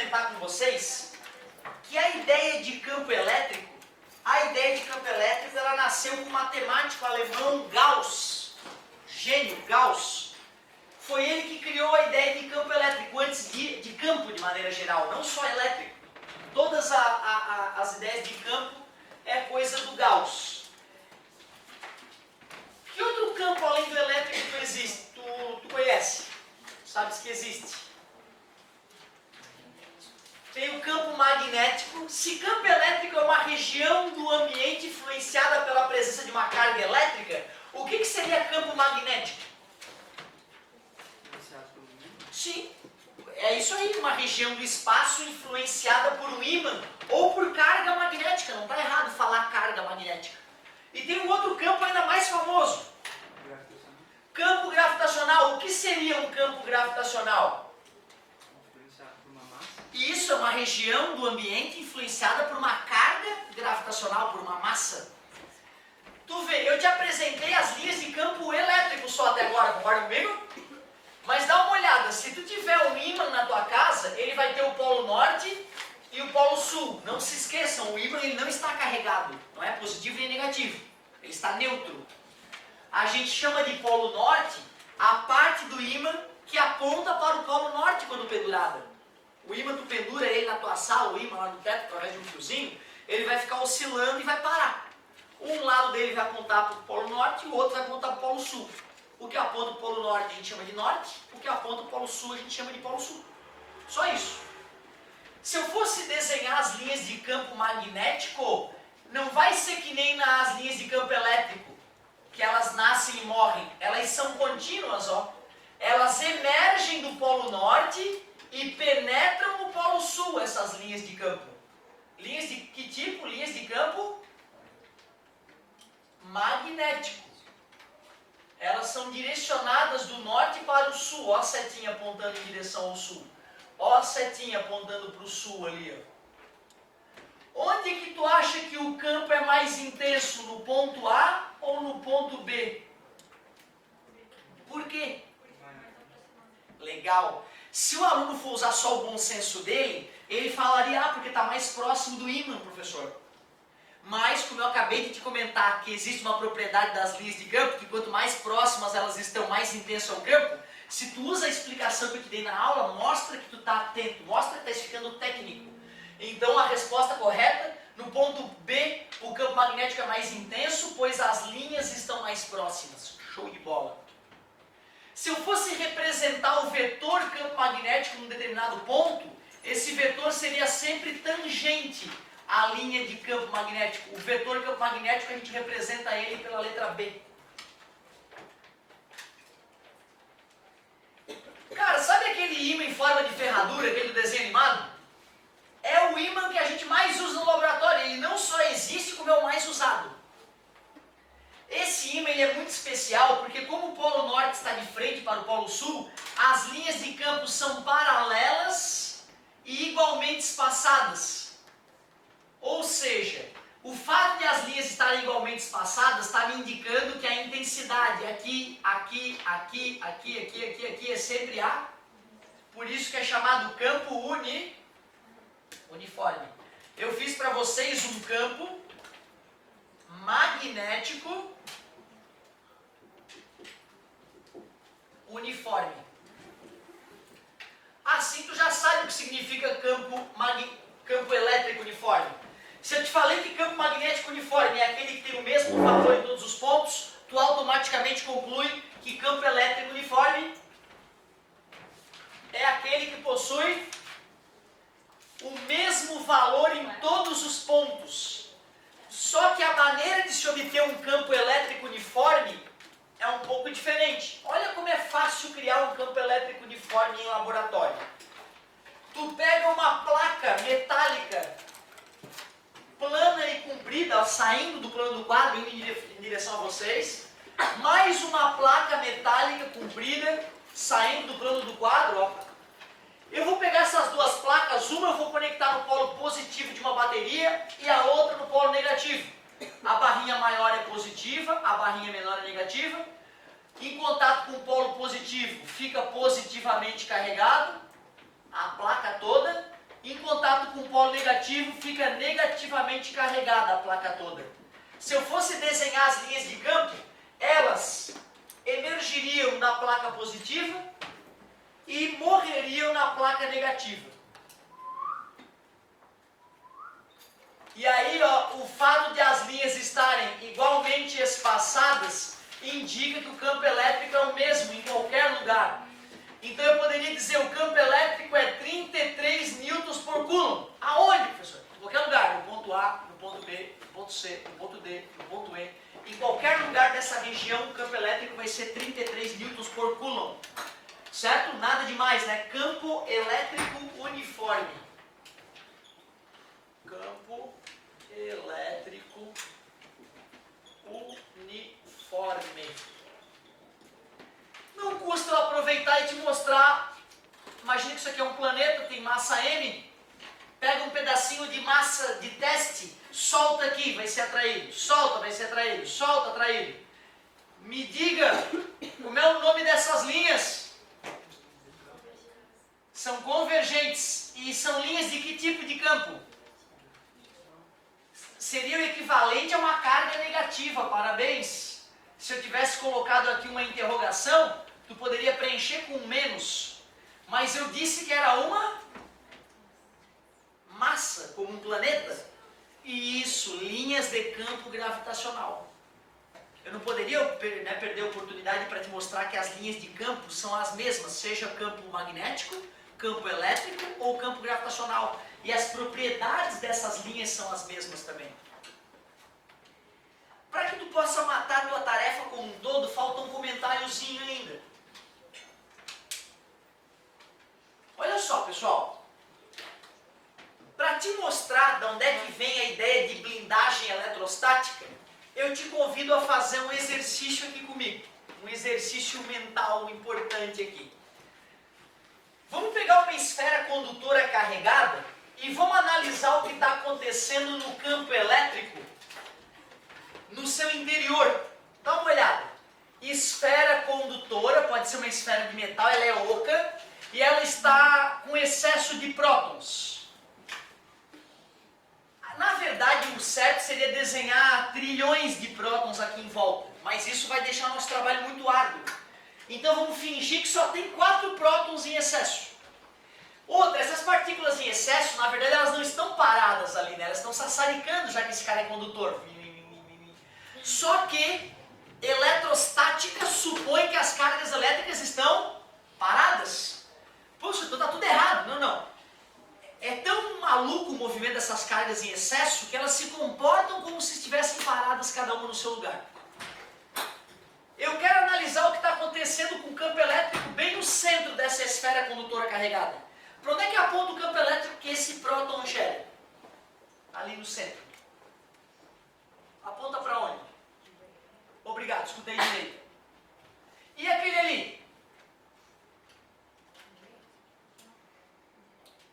comentar com vocês que a ideia de campo elétrico, ela nasceu com o matemático alemão Gauss, gênio Gauss. Foi ele que criou a ideia de campo elétrico, antes de campo de maneira geral, não só elétrico. Todas as ideias de campo é coisa do Gauss. Que outro campo além do elétrico existe? Tu conhece? Sabes que existe? Tem o campo magnético. Se campo elétrico é uma região do ambiente influenciada pela presença de uma carga elétrica, o que seria campo magnético? Sim, é isso aí, uma região do espaço influenciada por um ímã ou por carga magnética. Não está errado falar carga magnética. E tem um outro campo ainda mais famoso. Campo gravitacional. O que seria um campo gravitacional? Isso é uma região do ambiente influenciada por uma carga gravitacional, por uma massa. Tu vê, eu te apresentei as linhas de campo elétrico só até agora, concorda comigo? Mas dá uma olhada, se tu tiver um ímã na tua casa, ele vai ter o polo norte e o polo sul. Não se esqueçam, o ímã ele não está carregado, não é positivo nem negativo, ele está neutro. A gente chama de polo norte a parte do ímã que aponta para o polo norte quando pendurada. O ímã, tu pendura ele na tua sala, o ímã lá no teto, através de um fiozinho, ele vai ficar oscilando e vai parar. Um lado dele vai apontar para o polo norte e o outro vai apontar para o polo sul. O que aponta o polo norte a gente chama de norte, o que aponta o polo sul a gente chama de polo sul. Só isso. Se eu fosse desenhar as linhas de campo magnético, não vai ser que nem nas linhas de campo elétrico, que elas nascem e morrem. Elas são contínuas, ó. Elas emergem do polo norte e penetram no polo sul, essas linhas de campo. Linhas de que tipo? Linhas de campo magnético. Elas são direcionadas do norte para o sul. Ó a setinha apontando em direção ao sul. Ó a setinha apontando para o sul ali, ó. Onde que tu acha que o campo é mais intenso? No ponto A ou no ponto B? Por quê? Legal. Se o aluno for usar só o bom senso dele, ele falaria, porque está mais próximo do ímã, professor. Mas, como eu acabei de te comentar que existe uma propriedade das linhas de campo, que quanto mais próximas elas estão, mais intenso é o campo, se tu usa a explicação que eu te dei na aula, mostra que tu está atento, mostra que está ficando técnico. Então, a resposta correta, no ponto B, o campo magnético é mais intenso, pois as linhas estão mais próximas. Show de bola. Se eu fosse representar o vetor campo magnético num determinado ponto, esse vetor seria sempre tangente à linha de campo magnético. O vetor campo magnético a gente representa ele pela letra B. Cara, sabe aquele ímã em forma de ferradura, aquele do desenho animado? É o ímã que a gente mais usa no laboratório. Ele não só existe, como é o mais usado. Esse ímã ele é muito especial porque como o polo norte está de frente para o polo sul, as linhas de campo são paralelas e igualmente espaçadas. Ou seja, o fato de as linhas estarem igualmente espaçadas está me indicando que a intensidade aqui é sempre A. Por isso que é chamado campo uniforme. Eu fiz para vocês um campo magnético uniforme. Assim tu já sabe o que significa campo elétrico uniforme. Se eu te falei que campo magnético uniforme é aquele que tem o mesmo valor em todos os pontos, tu automaticamente conclui que campo elétrico uniforme é aquele que possui o mesmo valor em todos os pontos. Só que a maneira de se obter um campo elétrico uniforme é um pouco diferente. Olha como é fácil criar um campo elétrico uniforme em laboratório. Tu pega uma placa metálica plana e comprida, saindo do plano do quadro, indo em direção a vocês, mais uma placa metálica comprida, saindo do plano do quadro, ó. Eu vou pegar essas duas placas, uma eu vou conectar no polo positivo de uma bateria e a outra no polo negativo. A barrinha maior é positiva, a barrinha menor é negativa. Em contato com o polo positivo, fica positivamente carregado, a placa toda. em contato com o polo negativo, fica negativamente carregada a placa toda. Se eu fosse desenhar as linhas de campo, elas emergiriam na placa positiva e morreriam na placa negativa. E aí, ó, o fato de as linhas estarem igualmente espaçadas indica que o campo elétrico é o mesmo em qualquer lugar. Então eu poderia dizer o campo elétrico é 33 newtons por coulomb. Aonde, professor? Em qualquer lugar, no ponto A, no ponto B, no ponto C, no ponto D, no ponto E. Em qualquer lugar dessa região, o campo elétrico vai ser 33 newtons por coulomb. Certo? Nada demais, né? Campo elétrico uniforme. Campo elétrico uniforme. Não custa eu aproveitar e te mostrar. Imagina que isso aqui é um planeta, tem massa M. Pega um pedacinho de massa de teste, solta aqui, vai ser atraído. Solta, vai ser atraído. Solta, atraído. Me diga, como é o nome dessas linhas? São convergentes. E são linhas de que tipo de campo? Seria o equivalente a uma carga negativa, parabéns. Se eu tivesse colocado aqui uma interrogação, tu poderia preencher com menos. Mas eu disse que era uma massa, como um planeta. E isso, linhas de campo gravitacional. Eu não poderia perder a oportunidade para te mostrar que as linhas de campo são as mesmas, seja campo magnético, campo elétrico ou campo gravitacional. E as propriedades dessas linhas são as mesmas também. Para que tu possa matar a tua tarefa como um todo, falta um comentáriozinho ainda. Olha só, pessoal. Para te mostrar de onde é que vem a ideia de blindagem eletrostática, eu te convido a fazer um exercício aqui comigo. Um exercício mental importante aqui. Vamos pegar uma esfera condutora carregada e vamos analisar o que está acontecendo no campo elétrico no seu interior. Dá uma olhada. Esfera condutora, pode ser uma esfera de metal, ela é oca e ela está com excesso de prótons. Na verdade, o certo seria desenhar trilhões de prótons aqui em volta, mas isso vai deixar nosso trabalho muito árduo. Então vamos fingir que só tem 4 prótons em excesso. Outra, essas partículas em excesso, na verdade, elas não estão paradas ali, né? Elas estão sassaricando, já que esse cara é condutor. Só que eletrostática supõe que as cargas elétricas estão paradas. Poxa, então está tudo errado. Não, não. É tão maluco o movimento dessas cargas em excesso que elas se comportam como se estivessem paradas cada uma no seu lugar. Eu quero analisar o que está acontecendo com o campo elétrico bem no centro dessa esfera condutora carregada. Para onde é que aponta o campo elétrico que esse próton gera? Ali no centro. Aponta para onde? Obrigado, escutei direito. E aquele ali?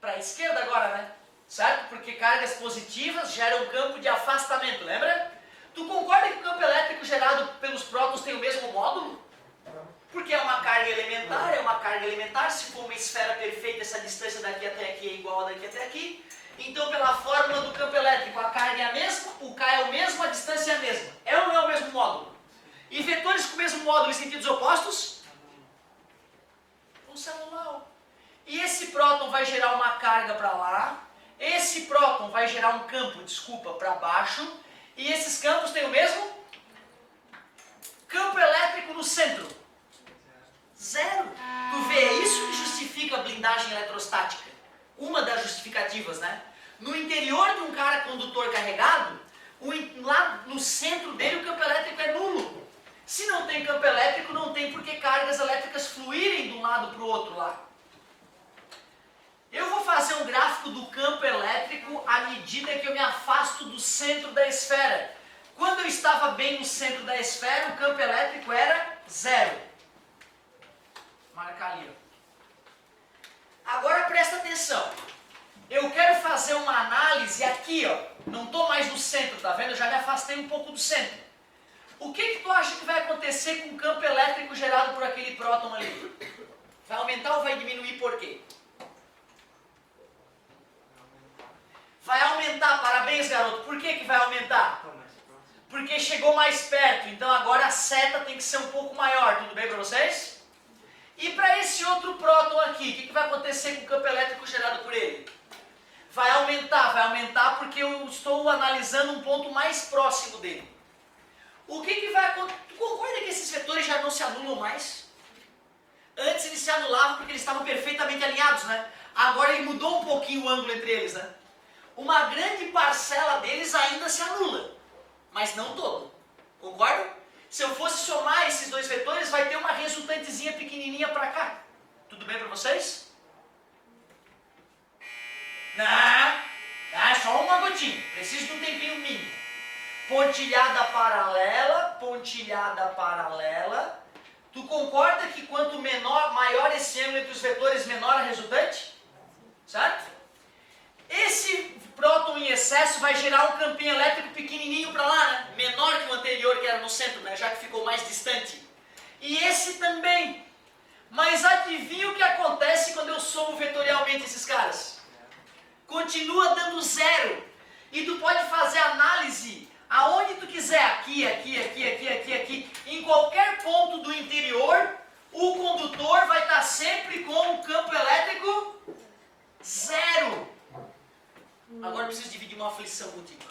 Para a esquerda agora, né? Certo? Porque cargas positivas geram um campo de afastamento, lembra? Tu concorda que o campo elétrico gerado pelos prótons tem o mesmo módulo? Porque é uma carga elementar, se for uma esfera perfeita, essa distância daqui até aqui é igual a daqui até aqui. Então, pela fórmula do campo elétrico, a carga é a mesma, o K é o mesmo, a distância é a mesma. É ou não é o mesmo módulo? E vetores com o mesmo módulo em sentidos opostos? Um celular. E esse próton vai gerar uma carga para lá, esse próton vai gerar um campo, para baixo, e esses campos têm o mesmo campo elétrico no centro. Zero. Tu vê, é isso que justifica a blindagem eletrostática. Uma das justificativas, né? No interior de um cara condutor carregado, lá no centro dele o campo elétrico é nulo. Se não tem campo elétrico, não tem por que cargas elétricas fluírem de um lado para o outro lá. Eu vou fazer um gráfico do campo elétrico à medida que eu me afasto do centro da esfera. Quando eu estava bem no centro da esfera, o campo elétrico era zero. Marca ali. Agora presta atenção. Eu quero fazer uma análise aqui, ó. Não estou mais no centro, tá vendo? Eu já me afastei um pouco do centro. O que tu acha que vai acontecer com o campo elétrico gerado por aquele próton ali? Vai aumentar ou vai diminuir por quê? Vai aumentar, parabéns garoto. Por que vai aumentar? Porque chegou mais perto, então agora a seta tem que ser um pouco maior, tudo bem para vocês? E para esse outro próton aqui, o que vai acontecer com o campo elétrico gerado por ele? Vai aumentar porque eu estou analisando um ponto mais próximo dele. O que vai acontecer? Tu concorda que esses vetores já não se anulam mais? Antes eles se anulavam porque eles estavam perfeitamente alinhados, né? Agora ele mudou um pouquinho o ângulo entre eles, né? Uma grande parcela deles ainda se anula, mas não todo. Concorda? Se eu fosse somar esses dois vetores, vai ter uma resultantezinha pequenininha para cá. Tudo bem para vocês? Não, é só uma gotinha. Preciso de um tempinho mínimo. Pontilhada paralela. Tu concorda que quanto maior esse ângulo entre os vetores, menor a resultante? Certo? Esse próton em excesso vai gerar um campinho elétrico pequenininho para lá, né? Menor que o anterior, que era no centro, né? Já que ficou mais distante. E esse também. Mas adivinha o que acontece quando eu somo vetorialmente esses caras? Continua dando zero. E tu pode fazer análise aonde tu quiser. Aqui. Em qualquer ponto do interior, o condutor vai estar sempre com um campo elétrico zero. Agora eu preciso dividir uma aflição contigo.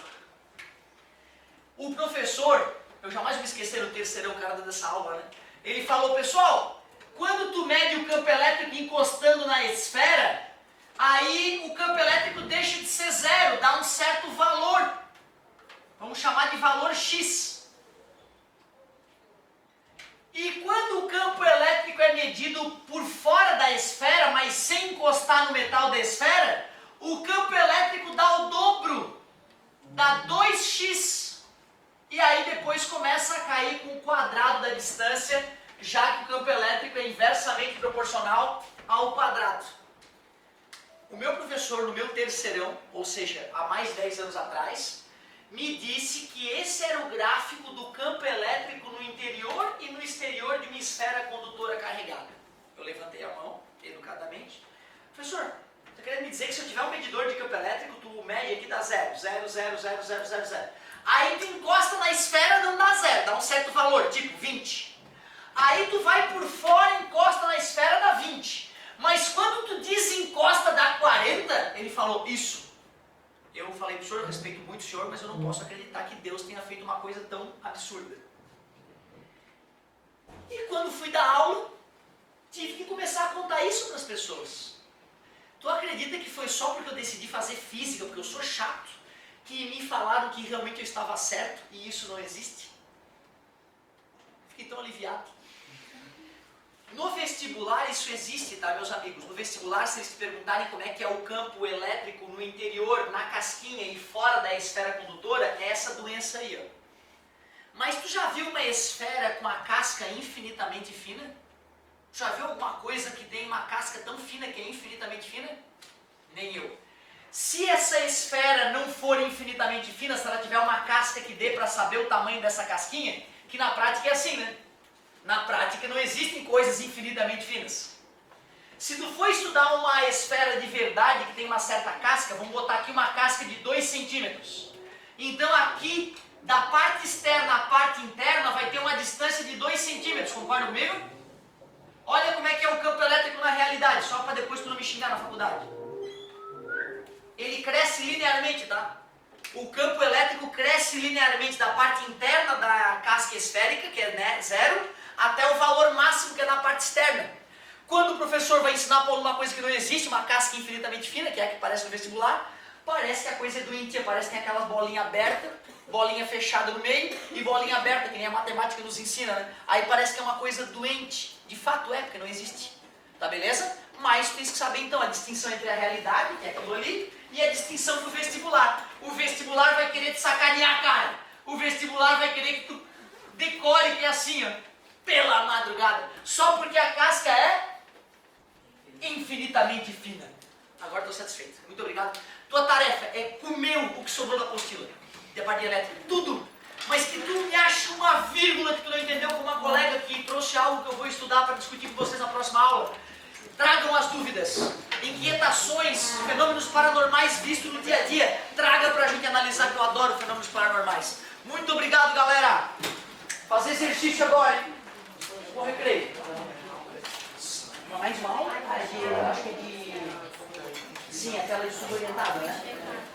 O professor, eu jamais vou esquecer o terceirão, cara dessa aula, né? Ele falou, pessoal, quando tu mede o campo elétrico encostando na esfera, aí o campo elétrico deixa de ser zero, dá um certo valor. Vamos chamar de valor X. E quando o campo elétrico é medido por fora da esfera, mas sem encostar no metal da esfera, o campo elétrico dá o dobro, dá 2x. E aí depois começa a cair com o quadrado da distância, já que o campo elétrico é inversamente proporcional ao quadrado. O meu professor, no meu terceirão, ou seja, há mais de 10 anos atrás, me disse que esse era o gráfico do campo elétrico no interior e no exterior de uma esfera condutora carregada. Eu levantei a mão, educadamente. Professor, tá querendo me dizer que se eu tiver um medidor de campo elétrico, tu mede aqui dá 0. Aí tu encosta na esfera, não dá 0, dá um certo valor, tipo 20. Aí tu vai por fora, encosta na esfera, dá 20. Mas quando tu desencosta, dá 40, ele falou isso. Eu falei pro senhor, eu respeito muito o senhor, mas eu não posso acreditar que Deus tenha feito uma coisa tão absurda. E quando fui dar aula, tive que começar a contar isso para as pessoas. Tu acredita que foi só porque eu decidi fazer física, porque eu sou chato, que me falaram que realmente eu estava certo e isso não existe? Fiquei tão aliviado. No vestibular isso existe, tá, meus amigos? No vestibular, se eles te perguntarem como é que é o campo elétrico no interior, na casquinha e fora da esfera condutora, é essa doença aí, ó. Mas tu já viu uma esfera com a casca infinitamente fina? Já viu alguma coisa que tem uma casca tão fina que é infinitamente fina? Nem eu. Se essa esfera não for infinitamente fina, se ela tiver uma casca que dê para saber o tamanho dessa casquinha, que na prática é assim, né? Na prática não existem coisas infinitamente finas. Se tu for estudar uma esfera de verdade que tem uma certa casca, vamos botar aqui uma casca de 2 centímetros. Então aqui, da parte externa à parte interna, vai ter uma distância de 2 centímetros, concorda comigo? Olha como é que é o campo elétrico na realidade, só para depois tu não me xingar na faculdade. Ele cresce linearmente, tá? O campo elétrico cresce linearmente da parte interna da casca esférica, que é 0, até o valor máximo que é na parte externa. Quando o professor vai ensinar para uma coisa que não existe, uma casca infinitamente fina, que é a que aparece no vestibular, parece que a coisa é doentia, parece que tem aquelas bolinhas abertas, bolinha fechada no meio e bolinha aberta, que nem a matemática nos ensina, né? Aí parece que é uma coisa doente. De fato é, porque não existe. Tá beleza? Mas tu tens que saber então a distinção entre a realidade, que é aquilo ali, e a distinção do vestibular. O vestibular vai querer te sacanear, cara. O vestibular vai querer que tu decore, que é assim, ó, pela madrugada. Só porque a casca é infinitamente fina. Agora estou satisfeito. Muito obrigado. Tua tarefa é comer o que sobrou da apostila. De parte elétrica. Tudo. Mas que tu me ache uma vírgula que tu não entendeu com uma colega que trouxe algo que eu vou estudar para discutir com vocês na próxima aula. Tragam as dúvidas, inquietações, fenômenos paranormais vistos no dia a dia. Traga pra gente analisar, que eu adoro fenômenos paranormais. Muito obrigado, galera. Fazer exercício agora, hein? Bom recreio. Mais uma aula? Acho que é de... Sim, aquela de suborientada, né?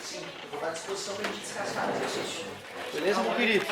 Sim, vou estar à disposição pra gente descascar o exercício. Beleza, meu querido?